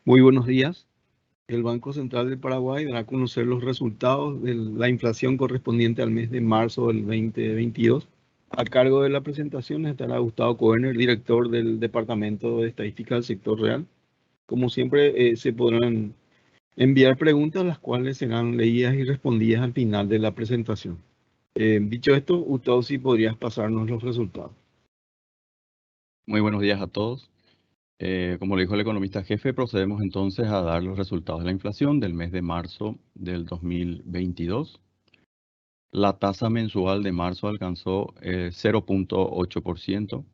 Muy buenos días. El Banco Central del Paraguay dará a conocer los resultados de la inflación correspondiente al mes de marzo del 2022. A cargo de la presentación estará Gustavo Koerner, director del Departamento de Estadística del Sector Real. Como siempre, se podrán enviar preguntas, las cuales serán leídas y respondidas al final de la presentación. Dicho esto, Gustavo, si podrías pasarnos los resultados. Muy buenos días a todos. Como le dijo el economista jefe, procedemos entonces a dar los resultados de la inflación del mes de marzo del 2022. La tasa mensual de marzo alcanzó 0.8%,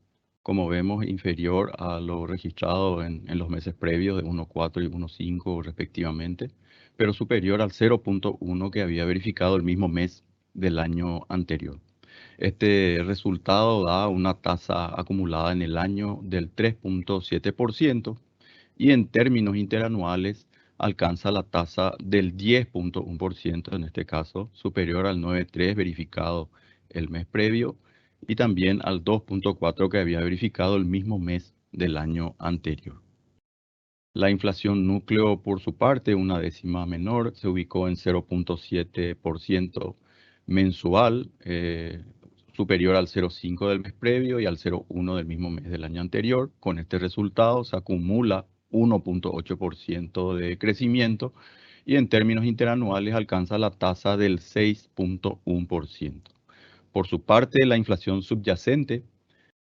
como vemos inferior a lo registrado en los meses previos de 1.4 y 1.5 respectivamente, pero superior al 0.1 que había verificado el mismo mes del año anterior. Este resultado da una tasa acumulada en el año del 3.7% y en términos interanuales alcanza la tasa del 10.1%, en este caso superior al 9.3 verificado el mes previo y también al 2.4 que había verificado el mismo mes del año anterior. La inflación núcleo, por su parte, una décima menor, se ubicó en 0.7% mensual, superior al 0.5 del mes previo y al 0.1 del mismo mes del año anterior. Con este resultado se acumula 1.8% de crecimiento y en términos interanuales alcanza la tasa del 6.1%. Por su parte, la inflación subyacente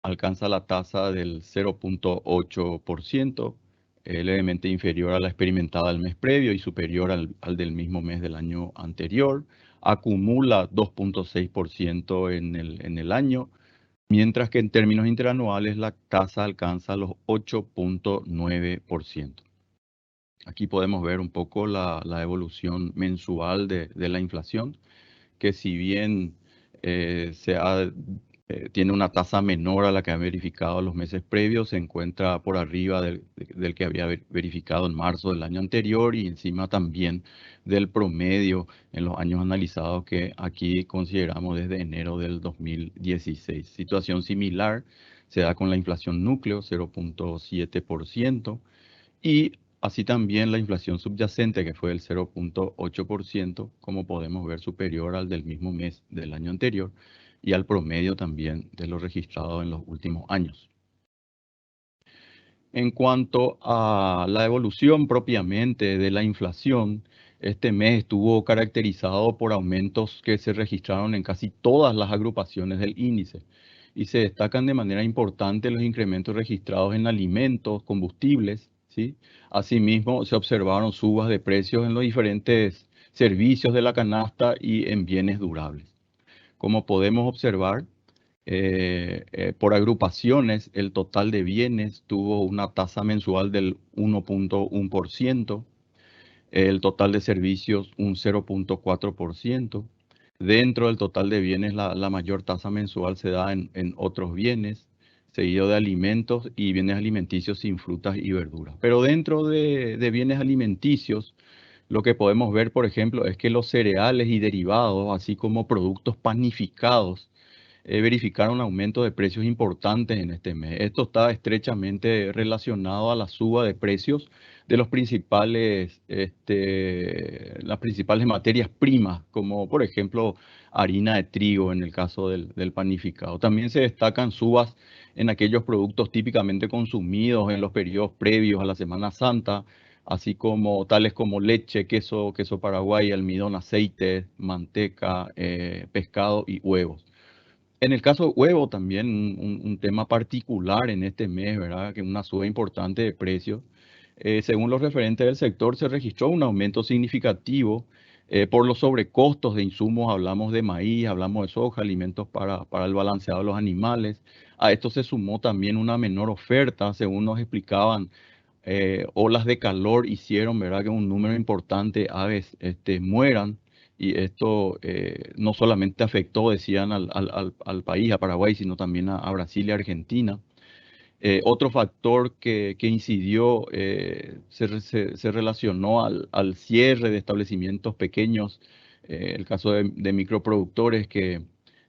alcanza la tasa del 0.8%, levemente inferior a la experimentada el mes previo y superior al del mismo mes del año anterior. Acumula 2.6% en el año, mientras que en términos interanuales la tasa alcanza los 8.9%. Aquí podemos ver un poco la evolución mensual de la inflación, que si bien tiene una tasa menor a la que ha verificado los meses previos, se encuentra por arriba del que había verificado en marzo del año anterior y encima también del promedio en los años analizados que aquí consideramos desde enero del 2016. Situación similar se da con la inflación núcleo, 0.7%, y así también la inflación subyacente, que fue el 0.8%, como podemos ver superior al del mismo mes del año anterior y al promedio también de lo registrado en los últimos años. En cuanto a la evolución propiamente de la inflación, este mes estuvo caracterizado por aumentos que se registraron en casi todas las agrupaciones del índice y se destacan de manera importante los incrementos registrados en alimentos, combustibles, ¿sí? Asimismo, se observaron subas de precios en los diferentes servicios de la canasta y en bienes durables. Como podemos observar, por agrupaciones, el total de bienes tuvo una tasa mensual del 1.1%, el total de servicios un 0.4%. Dentro del total de bienes, la mayor tasa mensual se da en otros bienes, seguido de alimentos y bienes alimenticios sin frutas y verduras. Pero dentro de bienes alimenticios, lo que podemos ver, por ejemplo, es que los cereales y derivados, así como productos panificados, verificaron aumentos de precios importantes en este mes. Esto está estrechamente relacionado a la suba de precios de los las principales materias primas, como por ejemplo harina de trigo en el caso del panificado. También se destacan subas en aquellos productos típicamente consumidos en los periodos previos a la Semana Santa, así como tales como leche, queso paraguay, almidón, aceite, manteca, pescado y huevos. En el caso de huevo también un tema particular en este mes, ¿verdad? Que una suba importante de precios. Según los referentes del sector, se registró un aumento significativo por los sobrecostos de insumos. Hablamos de maíz, hablamos de soja, alimentos para el balanceado de los animales. A esto se sumó también una menor oferta, según nos explicaban. Olas de calor hicieron, ¿verdad?, que un número importante de aves mueran. Y esto no solamente afectó, decían, al país, a Paraguay, sino también a Brasil y Argentina. Otro factor que incidió se relacionó al cierre de establecimientos pequeños, el caso de microproductores que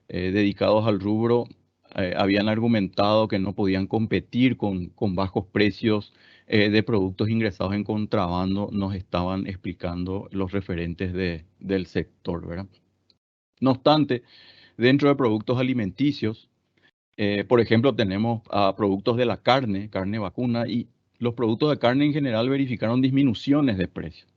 dedicados al rubro habían argumentado que no podían competir con bajos precios de productos ingresados en contrabando nos estaban explicando los referentes del sector, ¿verdad? No obstante, dentro de productos alimenticios, por ejemplo, tenemos productos de la carne vacuna, y los productos de carne en general verificaron disminuciones de precios.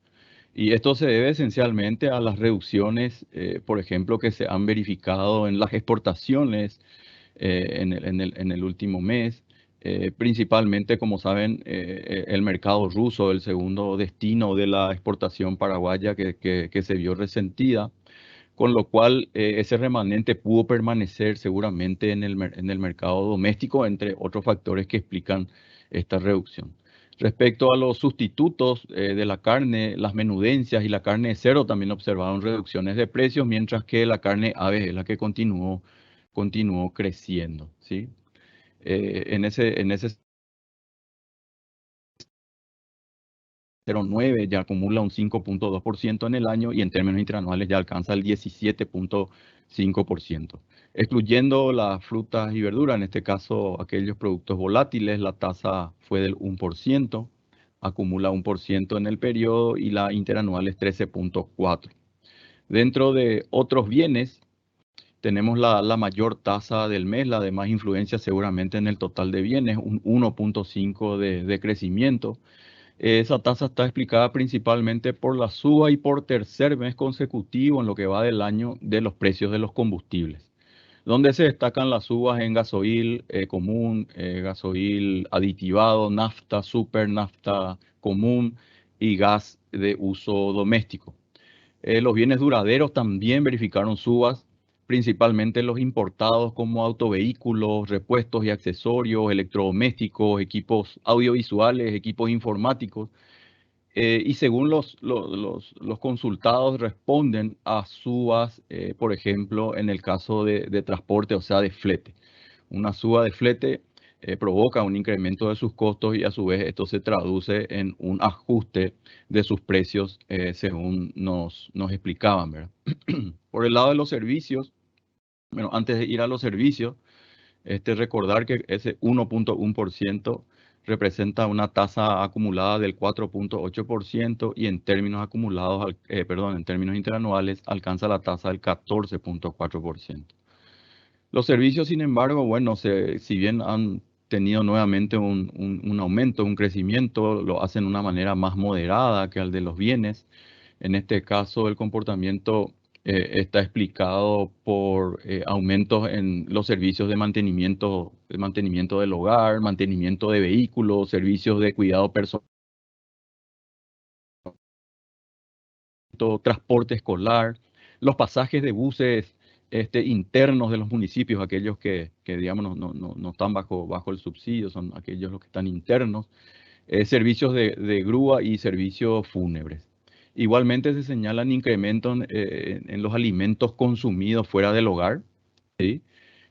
Y esto se debe esencialmente a las reducciones, por ejemplo, que se han verificado en las exportaciones en el último mes. Principalmente, como saben, el mercado ruso, el segundo destino de la exportación paraguaya que se vio resentida, con lo cual ese remanente pudo permanecer seguramente en el mercado doméstico, entre otros factores que explican esta reducción. Respecto a los sustitutos de la carne, las menudencias y la carne de cerdo también observaron reducciones de precios, mientras que la carne ave es la que continuó creciendo, ¿sí? En ese 0,9 ya acumula un 5,2% en el año, y en términos interanuales ya alcanza el 17,5%. Excluyendo las frutas y verduras, en este caso aquellos productos volátiles, la tasa fue del 1%, acumula 1% en el periodo, y la interanual es 13,4%. Dentro de otros bienes, tenemos la mayor tasa del mes, la de más influencia seguramente en el total de bienes, un 1,5% de crecimiento. Esa tasa está explicada principalmente por la suba y por tercer mes consecutivo en lo que va del año de los precios de los combustibles, donde se destacan las subas en gasoil común, gasoil aditivado, nafta, super nafta común y gas de uso doméstico. Los bienes duraderos también verificaron subas, principalmente los importados como autovehículos, repuestos y accesorios, electrodomésticos, equipos audiovisuales, equipos informáticos. Y según los consultados, responden a subas, por ejemplo, en el caso de transporte, o sea, de flete. Una suba de flete provoca un incremento de sus costos, y a su vez esto se traduce en un ajuste de sus precios, según nos explicaban, ¿verdad? Por el lado de los servicios, bueno, antes de ir a los servicios, recordar que ese 1,1% representa una tasa acumulada del 4,8%, y en términos acumulados, en términos interanuales, alcanza la tasa del 14,4%. Los servicios, sin embargo, bueno, si bien han tenido nuevamente un aumento, un crecimiento, lo hacen de una manera más moderada que el de los bienes. En este caso, el comportamiento está explicado por aumentos en los servicios de mantenimiento del hogar, mantenimiento de vehículos, servicios de cuidado personal, transporte escolar, los pasajes de buses internos de los municipios, aquellos que digamos, no están bajo el subsidio, son aquellos los que están internos, servicios de grúa y servicios fúnebres. Igualmente se señalan incrementos en los alimentos consumidos fuera del hogar, ¿sí?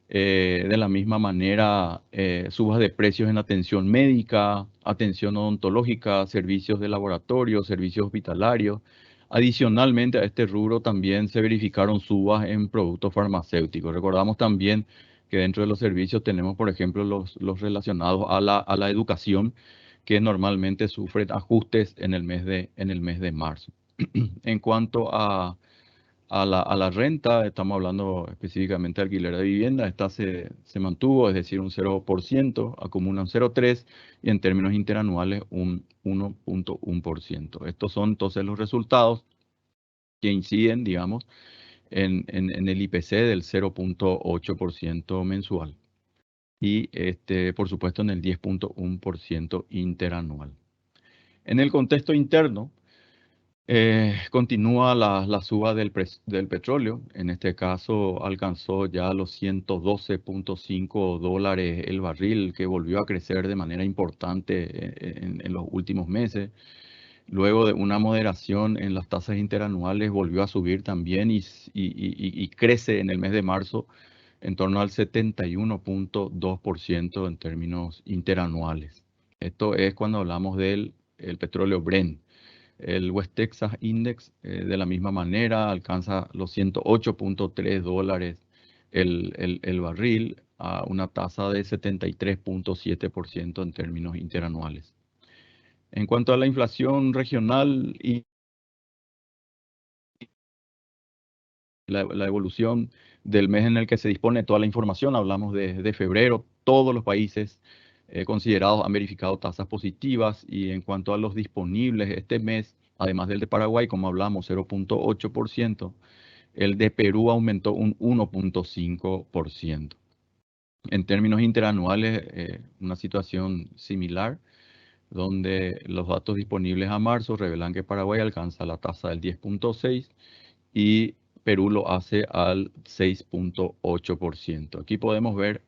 De la misma manera, subas de precios en atención médica, atención odontológica, servicios de laboratorio, servicios hospitalarios. Adicionalmente a este rubro también se verificaron subas en productos farmacéuticos. Recordamos también que dentro de los servicios tenemos, por ejemplo, los relacionados a la educación, que normalmente sufren ajustes en el mes de marzo. En cuanto a la renta, estamos hablando específicamente de alquiler de vivienda, esta se mantuvo, es decir, un 0%, acumula un 0,3%, y en términos interanuales un 1,1%. Estos son entonces los resultados que inciden, digamos, en el IPC del 0,8% mensual, y por supuesto en el 10,1% interanual. En el contexto interno, continúa la suba del petróleo. En este caso alcanzó ya los $112,5 el barril, que volvió a crecer de manera importante en los últimos meses. Luego de una moderación en las tasas interanuales, volvió a subir también, y crece en el mes de marzo en torno al 71,2% en términos interanuales. Esto es cuando hablamos del petróleo Brent. El West Texas Index, de la misma manera, alcanza los $108,3 el barril, a una tasa de 73,7% en términos interanuales. En cuanto a la inflación regional y la evolución del mes en el que se dispone toda la información, hablamos de febrero, todos los países considerados han verificado tasas positivas y en cuanto a los disponibles este mes, además del de Paraguay, como hablamos, 0.8%, el de Perú aumentó un 1.5%. En términos interanuales, una situación similar, donde los datos disponibles a marzo revelan que Paraguay alcanza la tasa del 10.6 y Perú lo hace al 6.8%. Aquí podemos ver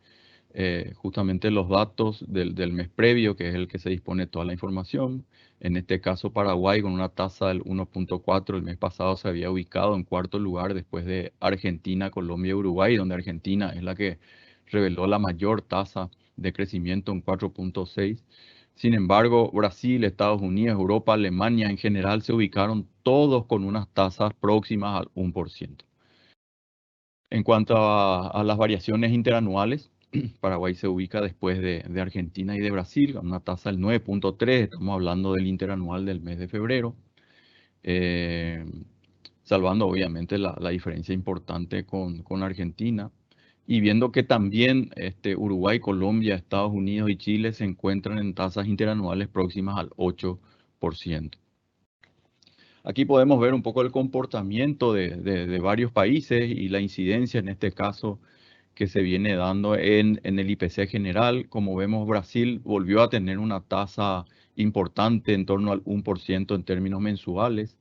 justamente los datos del mes previo, que es el que se dispone toda la información. En este caso, Paraguay con una tasa del 1.4, el mes pasado se había ubicado en cuarto lugar después de Argentina, Colombia y Uruguay, donde Argentina es la que reveló la mayor tasa de crecimiento en 4.6. Sin embargo, Brasil, Estados Unidos, Europa, Alemania en general se ubicaron todos con unas tasas próximas al 1%. En cuanto a las variaciones interanuales, Paraguay se ubica después de Argentina y de Brasil, con una tasa del 9.3, estamos hablando del interanual del mes de febrero, eh, salvando obviamente la diferencia importante con Argentina, y viendo que también Uruguay, Colombia, Estados Unidos y Chile se encuentran en tasas interanuales próximas al 8%. Aquí podemos ver un poco el comportamiento de varios países y la incidencia en este caso que se viene dando en el IPC general. Como vemos, Brasil volvió a tener una tasa importante en torno al 1% en términos mensuales,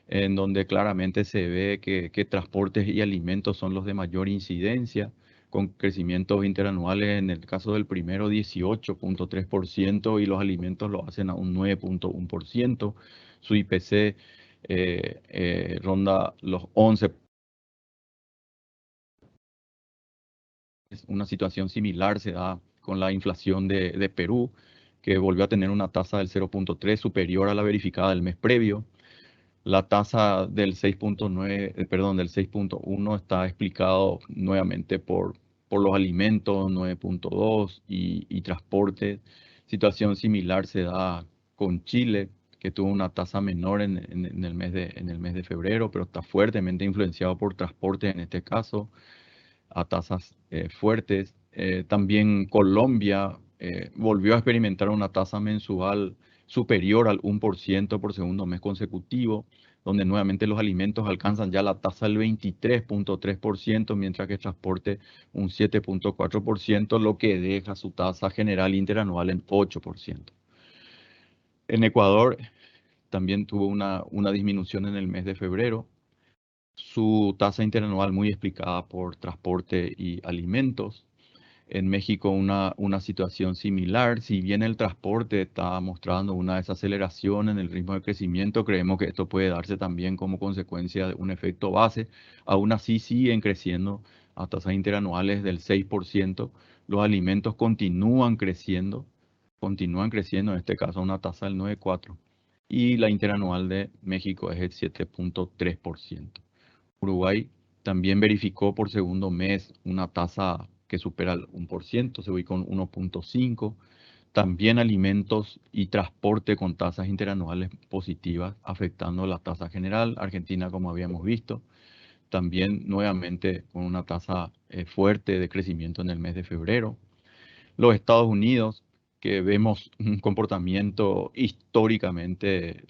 en donde claramente se ve que transportes y alimentos son los de mayor incidencia, con crecimientos interanuales en el caso del primero 18.3% y los alimentos lo hacen a un 9.1%. Su IPC ronda los 11%. Una situación similar se da con la inflación de Perú, que volvió a tener una tasa del 0.3 superior a la verificada del mes previo. La tasa del 6.9, perdón, del 6.1 está explicado nuevamente por los alimentos, 9.2 y transporte. Situación similar se da con Chile, que tuvo una tasa menor en el mes de febrero, pero está fuertemente influenciado por transporte en este caso a tasas fuertes. También Colombia volvió a experimentar una tasa mensual superior al 1% por segundo mes consecutivo, donde nuevamente los alimentos alcanzan ya la tasa del 23.3%, mientras que el transporte un 7.4%, lo que deja su tasa general interanual en 8%. En Ecuador también tuvo una disminución en el mes de febrero, su tasa interanual muy explicada por transporte y alimentos. En México una situación similar, si bien el transporte está mostrando una desaceleración en el ritmo de crecimiento, creemos que esto puede darse también como consecuencia de un efecto base. Aún así siguen creciendo a tasas interanuales del 6%. Los alimentos continúan creciendo, en este caso a una tasa del 9.4%. Y la interanual de México es el 7.3%. Uruguay también verificó por segundo mes una tasa que supera el 1%, se ubicó en 1.5%. También alimentos y transporte con tasas interanuales positivas, afectando la tasa general. Argentina, como habíamos visto, también nuevamente con una tasa fuerte de crecimiento en el mes de febrero. Los Estados Unidos, que vemos un comportamiento históricamente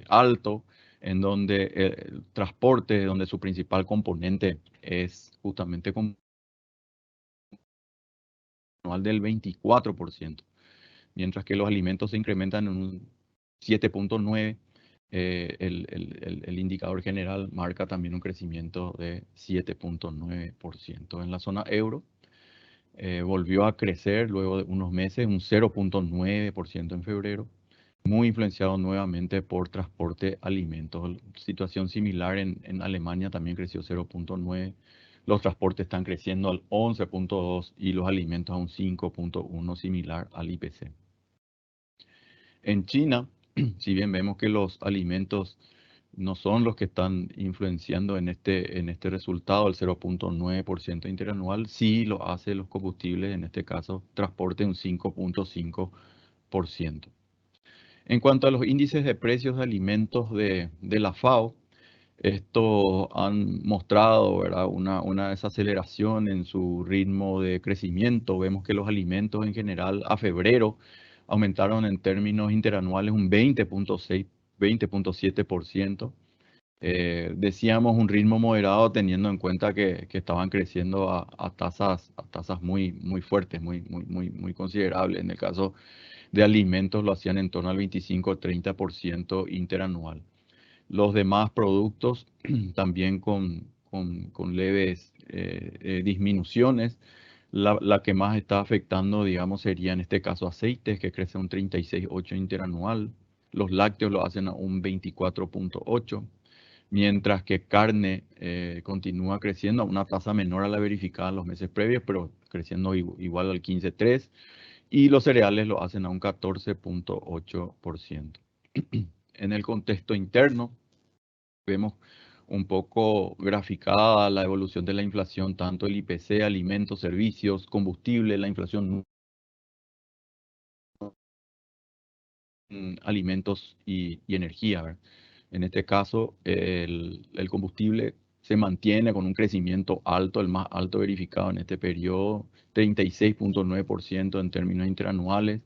alto, en donde el transporte, donde su principal componente es justamente anual del 24%, mientras que los alimentos se incrementan en un 7.9%. El indicador general marca también un crecimiento de 7.9%. En la zona euro volvió a crecer luego de unos meses, un 0.9% en febrero, muy influenciado nuevamente por transporte, alimentos. Situación similar en Alemania también creció 0.9%. Los transportes están creciendo al 11.2% y los alimentos a un 5.1%, similar al IPC. En China, si bien vemos que los alimentos no son los que están influenciando en este resultado, el 0.9% interanual, sí lo hace los combustibles, en este caso transporte un 5.5%. En cuanto a los índices de precios de alimentos de la FAO, estos han mostrado, ¿verdad?, una desaceleración en su ritmo de crecimiento. Vemos que los alimentos en general a febrero aumentaron en términos interanuales un 20.6, 20.7%. Decíamos un ritmo moderado teniendo en cuenta que estaban creciendo a tasas muy, muy fuertes, muy considerables. En el caso de alimentos lo hacían en torno al 25-30% interanual. Los demás productos también con leves disminuciones. La que más está afectando, digamos, sería en este caso aceites, que crece un 36.8 interanual. Los lácteos lo hacen a un 24.8, mientras que carne continúa creciendo a una tasa menor a la verificada en los meses previos, pero creciendo igual al 15.3, y los cereales lo hacen a un 14.8%. En el contexto interno, vemos un poco graficada la evolución de la inflación, tanto el IPC, alimentos, servicios, combustible, la inflación alimentos y energía, ¿verdad? En este caso, el combustible se mantiene con un crecimiento alto, el más alto verificado en este periodo, 36.9% en términos interanuales.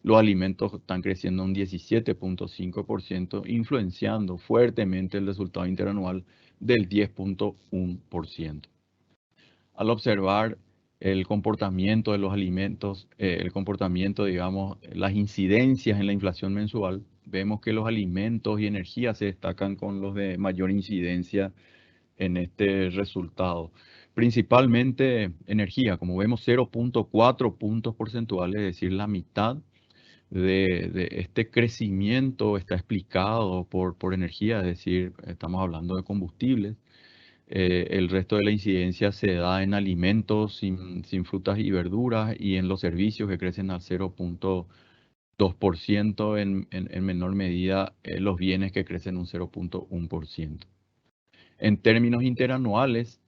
Los alimentos están creciendo un 17.5%, influenciando fuertemente el resultado interanual del 10.1%. Al observar el comportamiento de los alimentos, el comportamiento, digamos, las incidencias en la inflación mensual, vemos que los alimentos y energía se destacan con los de mayor incidencia en este resultado. Principalmente energía, como vemos, 0.4 puntos porcentuales, es decir, la mitad de este crecimiento está explicado por energía, es decir, estamos hablando de combustibles. El resto de la incidencia se da en alimentos sin frutas y verduras y en los servicios que crecen al 0.2%, en menor medida los bienes que crecen un 0.1%. En términos interanuales,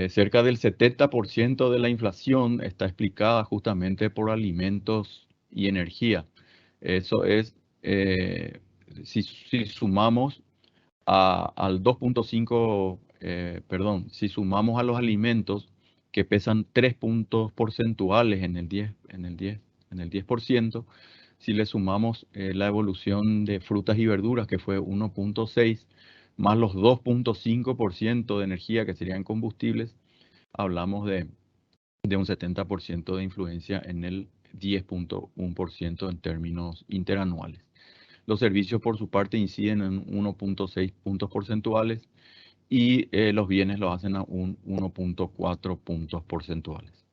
cerca del 70% de la inflación está explicada justamente por alimentos y energía. Eso es, si sumamos al 2.5, si sumamos a los alimentos que pesan 3 puntos porcentuales en el 10%, si le sumamos la evolución de frutas y verduras, que fue 1.6, más los 2.5% de energía, que serían combustibles, hablamos de un 70% de influencia en el 10.1% en términos interanuales. Los servicios, por su parte, inciden en 1.6 puntos porcentuales y los bienes lo hacen a un 1.4 puntos porcentuales.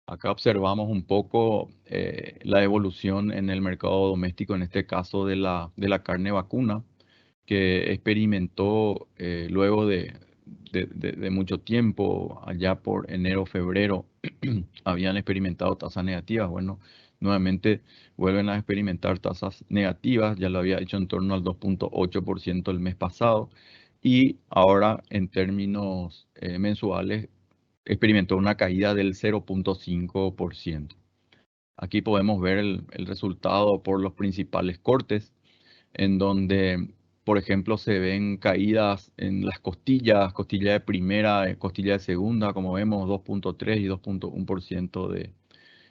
Acá observamos un poco la evolución en el mercado doméstico, en este caso de la carne vacuna, que experimentó luego de mucho tiempo, allá por enero, febrero, habían experimentado tasas negativas. Bueno, nuevamente vuelven a experimentar tasas negativas, ya lo había hecho en torno al 2.8% el mes pasado, y ahora en términos mensuales experimentó una caída del 0.5%. Aquí podemos ver el resultado por los principales cortes, en donde, por ejemplo, se ven caídas en las costillas, costilla de primera, costilla de segunda, como vemos, 2.3 y 2.1%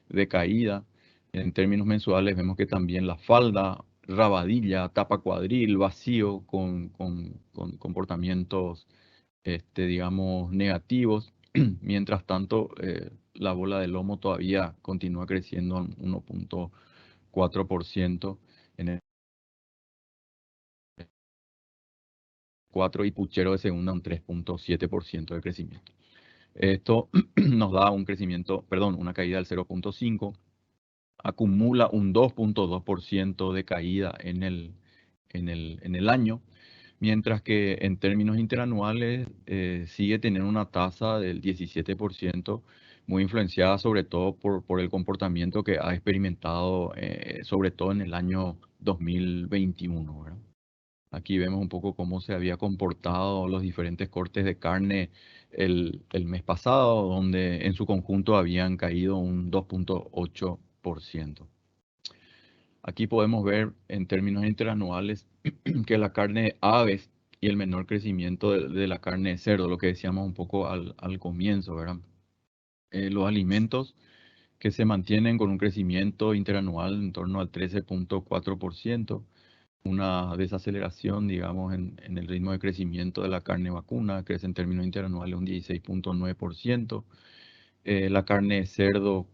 de caída. En términos mensuales vemos que también la falda, rabadilla, tapa cuadril, vacío, con comportamientos, digamos, negativos. Mientras tanto, la bola de lomo todavía continúa creciendo en 1.4%, en el 4 y puchero de segunda un 3.7% de crecimiento. Esto nos da un crecimiento, perdón, una caída del 0.5, acumula un 2.2% de caída en el año, mientras que en términos interanuales sigue teniendo una tasa del 17%, muy influenciada sobre todo por el comportamiento que ha experimentado, sobre todo en el año 2021, ¿verdad? Aquí vemos un poco cómo se había comportado los diferentes cortes de carne el mes pasado, donde en su conjunto habían caído un 2.8%. Aquí podemos ver en términos interanuales que la carne de aves y el menor crecimiento de la carne de cerdo, lo que decíamos un poco al comienzo, ¿verdad? Los alimentos que se mantienen con un crecimiento interanual en torno al 13.4%, una desaceleración, digamos, en el ritmo de crecimiento de la carne vacuna, crece en términos interanuales un 16.9%, la carne de cerdo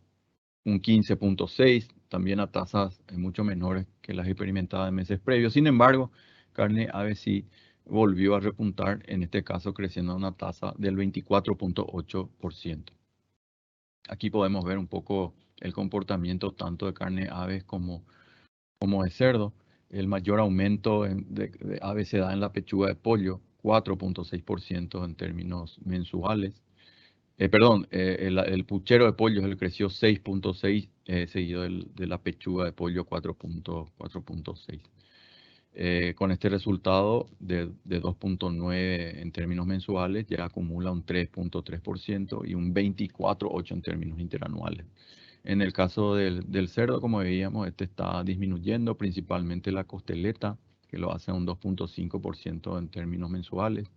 un 15.6%, también a tasas mucho menores que las experimentadas en meses previos. Sin embargo, carne ave sí volvió a repuntar, en este caso creciendo a una tasa del 24.8%. Aquí podemos ver un poco el comportamiento tanto de carne aves como de cerdo. El mayor aumento de aves se da en la pechuga de pollo, 4.6% en términos mensuales. El puchero de pollo creció 6.6, seguido de la pechuga de pollo 4.6. Con este resultado de 2.9 en términos mensuales, ya acumula un 3.3% y un 24.8 en términos interanuales. En el caso del cerdo, como veíamos, este está disminuyendo, principalmente la costeleta, que lo hace a un 2.5% en términos mensuales.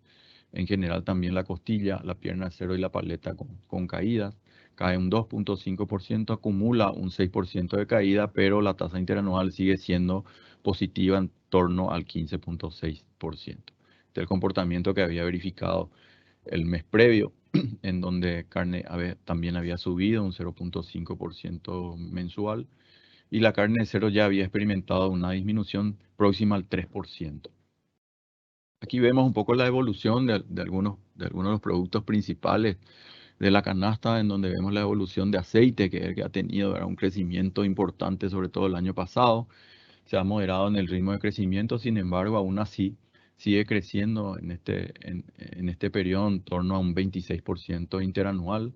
En general también la costilla, la pierna de cerdo y la paleta con caídas. Cae un 2.5%, acumula un 6% de caída, pero la tasa interanual sigue siendo positiva en torno al 15.6%. Del comportamiento que había verificado el mes previo, en donde carne también había subido un 0.5% mensual y la carne de cerdo ya había experimentado una disminución próxima al 3%. Aquí vemos un poco la evolución de algunos de los productos principales de la canasta, en donde vemos la evolución de aceite, que ha tenido, ¿verdad?, un crecimiento importante, sobre todo el año pasado. Se ha moderado en el ritmo de crecimiento, sin embargo, aún así sigue creciendo en este periodo en torno a un 26% interanual.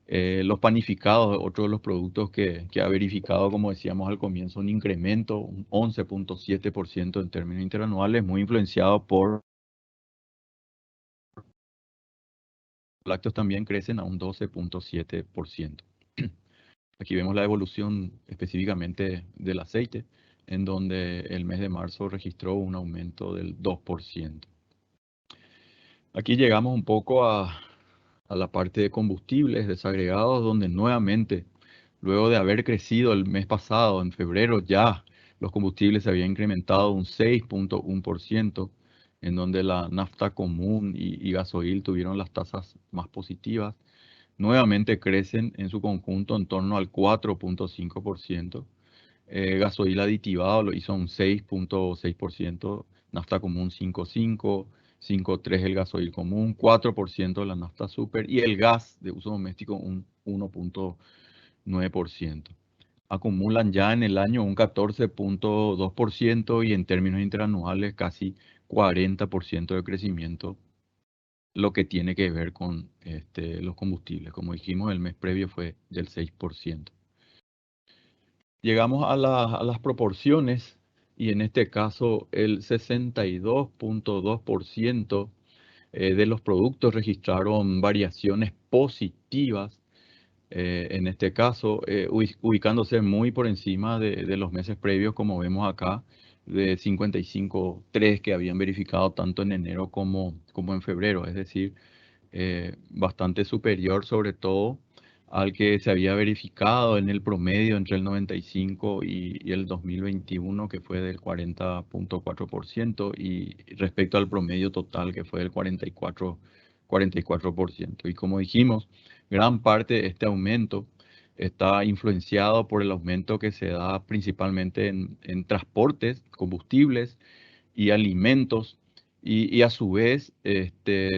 Los panificados, otro de los productos que ha verificado, como decíamos al comienzo, un incremento, un 11.7% en términos interanuales, muy influenciado por lácteos, también crecen a un 12.7%. Aquí vemos la evolución específicamente del aceite, en donde el mes de marzo registró un aumento del 2%. Aquí llegamos un poco a la parte de combustibles desagregados, donde nuevamente, luego de haber crecido el mes pasado, en febrero ya, los combustibles se habían incrementado un 6.1%, en donde la nafta común y gasoil tuvieron las tasas más positivas. Nuevamente crecen en su conjunto en torno al 4.5%. Gasoil aditivado lo hizo un 6.6%, nafta común 5.5%, 5.3% el gasoil común, 4% la nafta super y el gas de uso doméstico un 1.9%. Acumulan ya en el año un 14.2% y en términos interanuales casi 40% de crecimiento, lo que tiene que ver con los combustibles. Como dijimos, el mes previo fue del 6%. Llegamos a las proporciones y en este caso el 62.2% de los productos registraron variaciones positivas, en este caso ubicándose muy por encima de los meses previos, como vemos acá, de 55.3 que habían verificado tanto en enero como en febrero, es decir, bastante superior sobre todo al que se había verificado en el promedio entre el 95 y el 2021, que fue del 40.4%, y respecto al promedio total, que fue del 44%. Y como dijimos, gran parte de este aumento está influenciado por el aumento que se da principalmente en transportes, combustibles y alimentos, y a su vez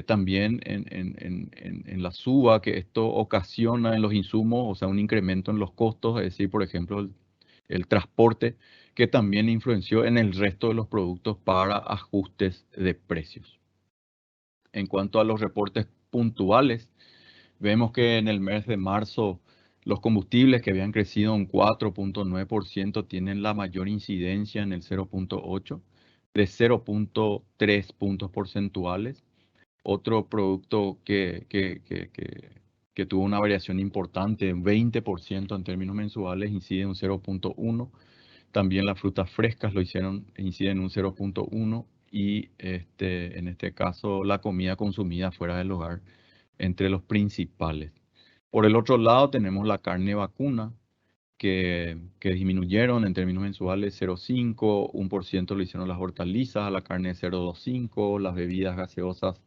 también en la suba que esto ocasiona en los insumos, o sea, un incremento en los costos, es decir, por ejemplo, el transporte, que también influenció en el resto de los productos para ajustes de precios. En cuanto a los reportes puntuales, vemos que en el mes de marzo los combustibles, que habían crecido un 4.9%, tienen la mayor incidencia en el 0.8%, de 0.3 puntos porcentuales. Otro producto que tuvo una variación importante, 20% en términos mensuales, incide un 0.1%. También las frutas frescas inciden un 0.1 y en este caso la comida consumida fuera del hogar entre los principales. Por el otro lado tenemos la carne vacuna que disminuyeron en términos mensuales 0.5, 1% lo hicieron las hortalizas, la carne de cerdo 2.5, las bebidas gaseosas,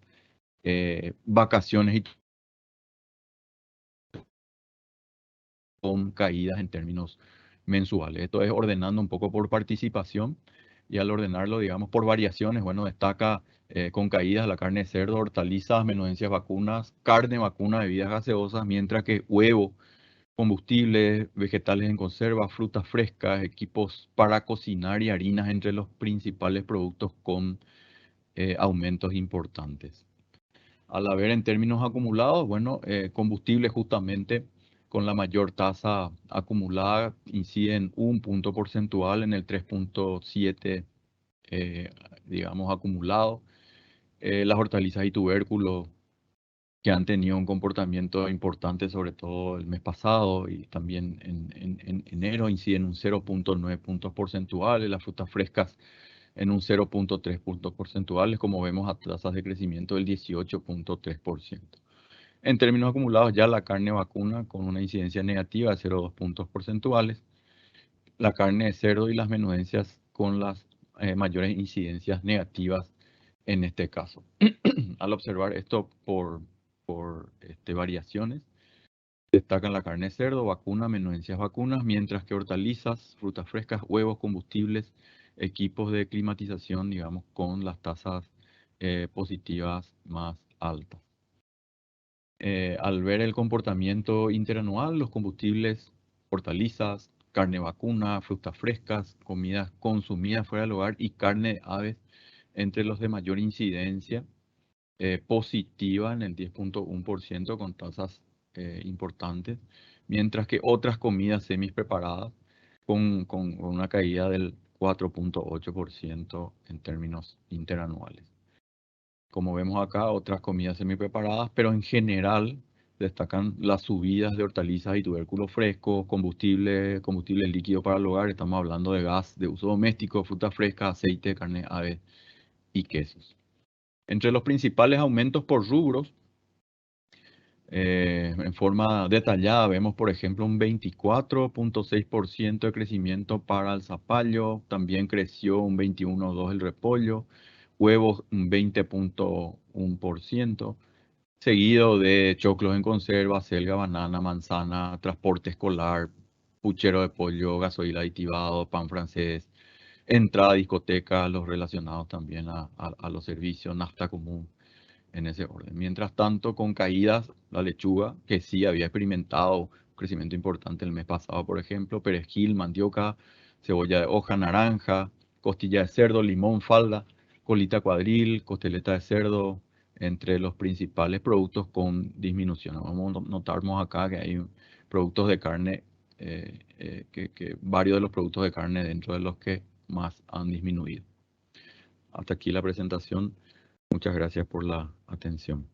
vacaciones y con caídas en términos mensuales. Esto es ordenando un poco por participación y al ordenarlo, digamos, por variaciones, bueno, destaca con caídas la carne de cerdo, hortalizas, menudencias vacunas, carne vacuna, bebidas gaseosas, mientras que huevo, combustibles, vegetales en conserva, frutas frescas, equipos para cocinar y harinas entre los principales productos con aumentos importantes. Al haber en términos acumulados, bueno, combustible justamente con la mayor tasa acumulada incide en un punto porcentual en el 3.7, digamos, acumulado. Las hortalizas y tubérculos que han tenido un comportamiento importante, sobre todo el mes pasado y también en enero, inciden un 0.9 puntos porcentuales. Las frutas frescas en un 0.3 puntos porcentuales, como vemos a tasas de crecimiento del 18.3%. En términos acumulados, ya la carne vacuna con una incidencia negativa de 0.2 puntos porcentuales, la carne de cerdo y las menudencias con las mayores incidencias negativas en este caso. Al observar esto por variaciones, destacan la carne de cerdo, vacuna, menudencias vacunas, mientras que hortalizas, frutas frescas, huevos, combustibles, equipos de climatización, digamos, con las tasas positivas más altas. Al ver el comportamiento interanual, los combustibles, hortalizas, carne vacuna, frutas frescas, comidas consumidas fuera del hogar y carne de aves entre los de mayor incidencia positiva en el 10.1% con tasas importantes, mientras que otras comidas semis preparadas con una caída del 4.8% en términos interanuales. Como vemos acá, otras comidas semipreparadas, pero en general destacan las subidas de hortalizas y tubérculos frescos, combustible líquido para el hogar, estamos hablando de gas de uso doméstico, frutas frescas, aceite, carne, ave y quesos. Entre los principales aumentos por rubros, en forma detallada, vemos por ejemplo un 24.6% de crecimiento para el zapallo, también creció un 21.2% el repollo, huevos un 20.1%, seguido de choclos en conserva, selga, banana, manzana, transporte escolar, puchero de pollo, gasoil aditivado, pan francés, entrada a discoteca, los relacionados también a los servicios, nafta común, en ese orden. Mientras tanto, con caídas, la lechuga, que sí había experimentado un crecimiento importante el mes pasado, por ejemplo, perejil, mandioca, cebolla de hoja, naranja, costilla de cerdo, limón, falda, colita cuadril, costeleta de cerdo, entre los principales productos con disminución. Vamos a notarnos acá que hay productos de carne, que varios de los productos de carne dentro de los que más han disminuido. Hasta aquí la presentación. Muchas gracias por la atención.